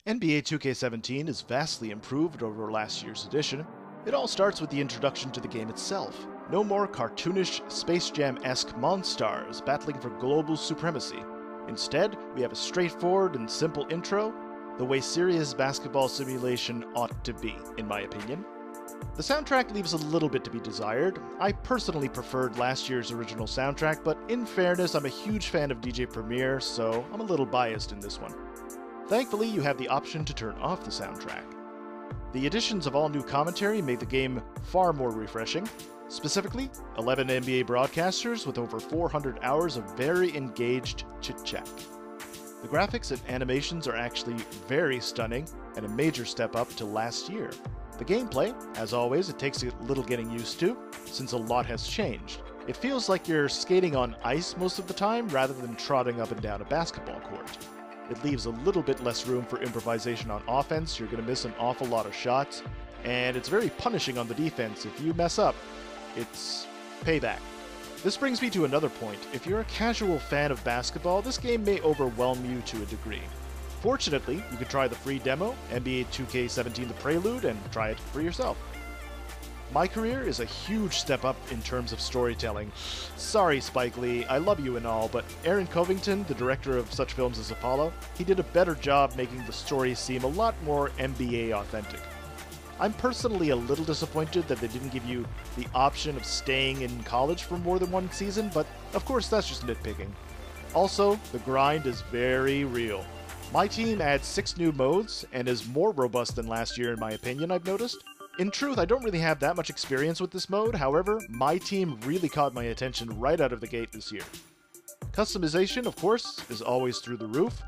NBA 2K17 is vastly improved over last year's edition. It all starts with the introduction to the game itself. No more cartoonish Space Jam-esque monstars battling for global supremacy. Instead, we have a straightforward and simple intro, the way serious basketball simulation ought to be, in my opinion. The soundtrack leaves a little bit to be desired. I personally preferred last year's original soundtrack, but in fairness, I'm a huge fan of DJ Premier, so I'm a little biased in this one. Thankfully, you have the option to turn off the soundtrack. The additions of all new commentary made the game far more refreshing. Specifically, 11 NBA broadcasters with over 400 hours of very engaged chit-chat. The graphics and animations are actually very stunning and a major step up to last year. The gameplay, as always, it takes a little getting used to, since a lot has changed. It feels like you're skating on ice most of the time rather than trotting up and down a basketball court. It leaves a little bit less room for improvisation on offense, you're going to miss an awful lot of shots, and it's very punishing on the defense. If you mess up, it's payback. This brings me to another point. If you're a casual fan of basketball, this game may overwhelm you to a degree. Fortunately, you can try the free demo, NBA 2K17 The Prelude, and try it for yourself. My career is a huge step up in terms of storytelling. Sorry, Spike Lee, I love you and all, but Aaron Covington, the director of such films as Apollo, he did a better job making the story seem a lot more NBA authentic. I'm personally a little disappointed that they didn't give you the option of staying in college for more than one season, but of course that's just nitpicking. Also, the grind is very real. My team adds 6 new modes and is more robust than last year in my opinion, I've noticed. In truth, I don't really have that much experience with this mode, however, my team really caught my attention right out of the gate this year. Customization, of course, is always through the roof.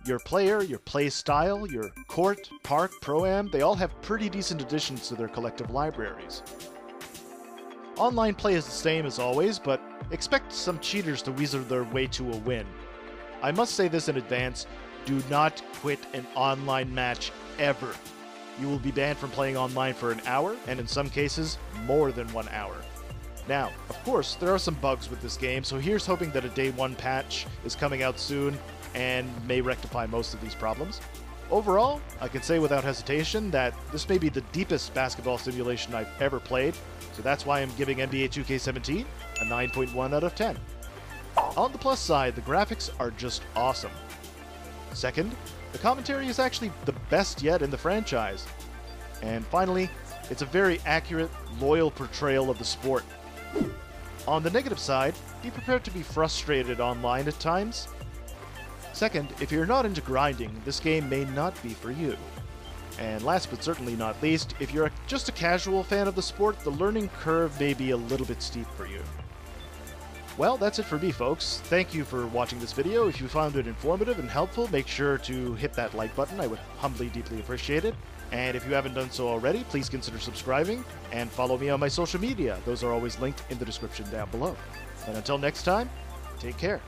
Your player, your play style, your court, park, pro-am, they all have pretty decent additions to their collective libraries. Online play is the same as always, but expect some cheaters to weasel their way to a win. I must say this in advance, do not quit an online match ever. You will be banned from playing online for an hour, and in some cases, more than 1 hour. Now, of course, there are some bugs with this game, so here's hoping that a day 1 patch is coming out soon and may rectify most of these problems. Overall, I can say without hesitation that this may be the deepest basketball simulation I've ever played, so that's why I'm giving NBA 2K17 a 9.1 out of 10. On the plus side, the graphics are just awesome. Second, the commentary is actually the best yet in the franchise. And finally, it's a very accurate, loyal portrayal of the sport. On the negative side, be prepared to be frustrated online at times. Second, if you're not into grinding, this game may not be for you. And last but certainly not least, if you're just a casual fan of the sport, the learning curve may be a little bit steep for you. Well, that's it for me, folks. Thank you for watching this video. If you found it informative and helpful, make sure to hit that like button. I would humbly, deeply appreciate it. And if you haven't done so already, please consider subscribing and follow me on my social media. Those are always linked in the description down below. And until next time, take care.